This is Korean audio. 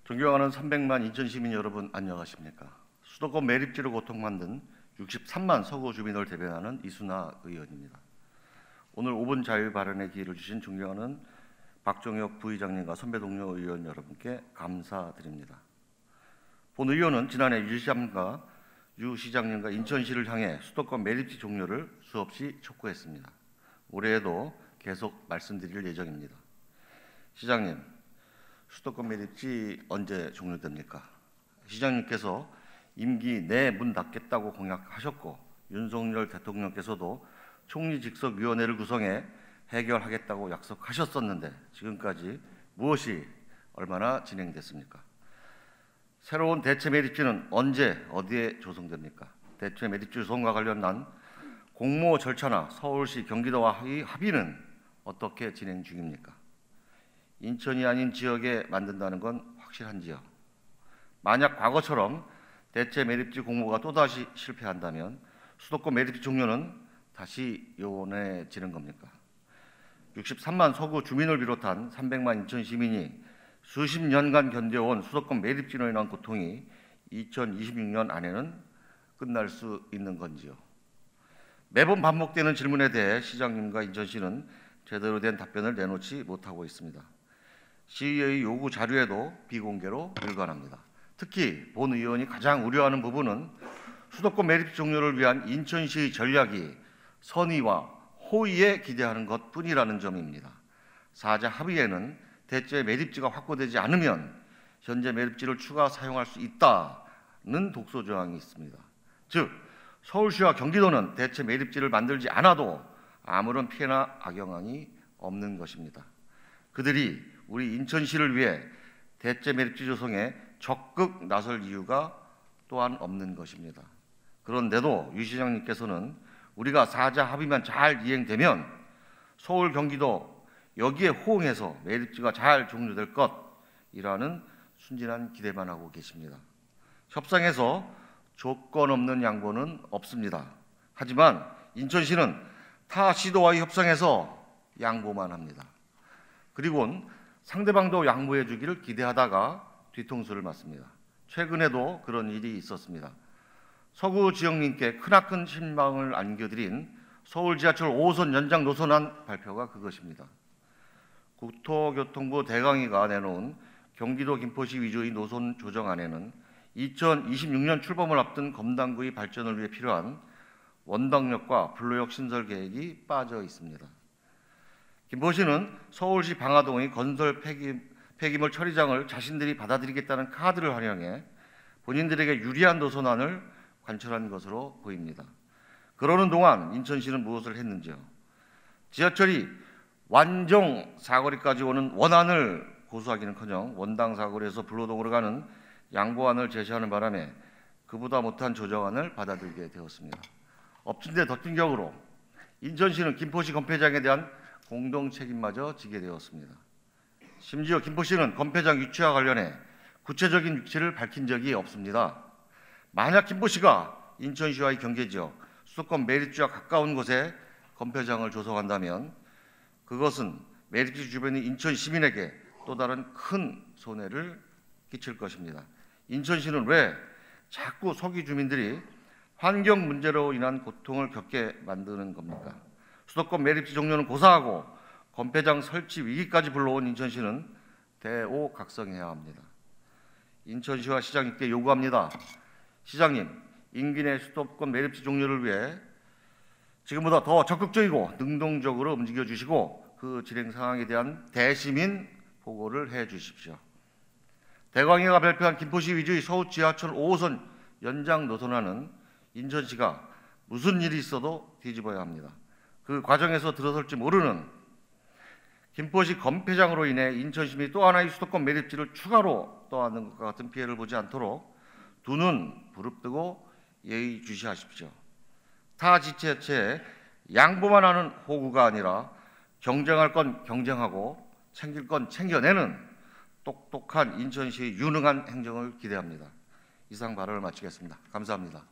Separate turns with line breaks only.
존경하는 300만 인천 시민 여러분, 안녕하십니까? 수도권 매립지로 고통받는 63만 서구 주민을 대변하는 이순하 의원입니다. 오늘 5분 자유 발언의 기회를 주신 존경하는 박종혁 부의장님과 선배 동료 의원 여러분께 감사드립니다. 본 의원은 지난해 유 시장님과 인천시를 향해 수도권 매립지 종료를 수없이 촉구했습니다. 올해에도 계속 말씀드릴 예정입니다. 시장님, 수도권 매립지 언제 종료됩니까? 시장님께서 임기 내 문 닫겠다고 공약하셨고, 윤석열 대통령께서도 총리직속위원회를 구성해 해결하겠다고 약속하셨었는데 지금까지 무엇이 얼마나 진행됐습니까? 새로운 대체 매립지는 언제 어디에 조성됩니까? 대체 매립지 조성과 관련한 공모 절차나 서울시 경기도와의 합의는 어떻게 진행 중입니까? 인천이 아닌 지역에 만든다는 건 확실한지요? 만약 과거처럼 대체 매립지 공모가 또다시 실패한다면 수도권 매립지 종료는 다시 요원해지는 겁니까? 63만 서구 주민을 비롯한 300만 인천 시민이 수십 년간 견뎌온 수도권 매립지로 인한 고통이 2026년 안에는 끝날 수 있는 건지요? 매번 반복되는 질문에 대해 시장님과 인천시는 제대로 된 답변을 내놓지 못하고 있습니다. 시의 요구 자료에도 비공개로 일관합니다. 특히 본 의원이 가장 우려하는 부분은 수도권 매립지 종료를 위한 인천시의 전략이 선의와 호의에 기대하는 것뿐이라는 점입니다. 사자 합의에는 대체 매립지가 확보되지 않으면 현재 매립지를 추가 사용할 수 있다는 독소 조항이 있습니다. 즉, 서울시와 경기도는 대체 매립지를 만들지 않아도 아무런 피해나 악영향이 없는 것입니다. 그들이 우리 인천시를 위해 대체 매립지 조성에 적극 나설 이유가 또한 없는 것입니다. 그런데도 유 시장님께서는 우리가 사자 합의만 잘 이행되면 서울, 경기도 여기에 호응해서 매립지가 잘 종료될 것이라는 순진한 기대만 하고 계십니다. 협상에서 조건 없는 양보는 없습니다. 하지만 인천시는 타 시도와의 협상에서 양보만 합니다. 그리고는 상대방도 양보해 주기를 기대하다가 뒤통수를 맞습니다. 최근에도 그런 일이 있었습니다. 서구 지역민께 크나큰 신망을 안겨드린 서울 지하철 5호선 연장 노선안 발표가 그것입니다. 국토교통부 대강위가 내놓은 경기도 김포시 위주의 노선 조정안에는 2026년 출범을 앞둔 검단구의 발전을 위해 필요한 원당역과 불로역 신설 계획이 빠져 있습니다. 김포시는 서울시 방화동의 건설 폐기물 처리장을 자신들이 받아들이겠다는 카드를 활용해 본인들에게 유리한 노선안을 관철한 것으로 보입니다. 그러는 동안 인천시는 무엇을 했는지요? 지하철이 완종 사거리까지 오는 원안을 고수하기는커녕 원당 사거리에서 불로동으로 가는 양보안을 제시하는 바람에 그보다 못한 조정안을 받아들이게 되었습니다. 엎친 데 덮친 격으로 인천시는 김포시 건폐장에 대한 공동 책임마저 지게 되었습니다. 심지어 김포시는 건폐장 위치와 관련해 구체적인 위치를 밝힌 적이 없습니다. 만약 김포시가 인천시와의 경계지역 수도권 매립지와 가까운 곳에 건폐장을 조성한다면 그것은 매립지 주변의 인천 시민에게 또 다른 큰 손해를 끼칠 것입니다. 인천시는 왜 자꾸 서구 주민들이 환경 문제로 인한 고통을 겪게 만드는 겁니까? 수도권 매립지 종료는 고사하고 건폐장 설치 위기까지 불러온 인천시는 대오각성해야 합니다. 인천시와 시장님께 요구합니다. 시장님, 임기 내 수도권 매립지 종료를 위해 지금보다 더 적극적이고 능동적으로 움직여 주시고 그 진행 상황에 대한 대시민 보고를 해 주십시오. 대광위가 발표한 김포시 위주의 서울 지하철 5호선 연장 노선안은 인천시가 무슨 일이 있어도 뒤집어야 합니다. 그 과정에서 들어설지 모르는 김포시 건폐장으로 인해 인천 시민이 또 하나의 수도권 매립지를 추가로 떠안는 것과 같은 피해를 보지 않도록 두 눈 부릅뜨고 예의주시하십시오. 타 지자체에 양보만 하는 호구가 아니라 경쟁할 건 경쟁하고 챙길 건 챙겨내는 똑똑한 인천시의 유능한 행정을 기대합니다. 이상 발언을 마치겠습니다. 감사합니다.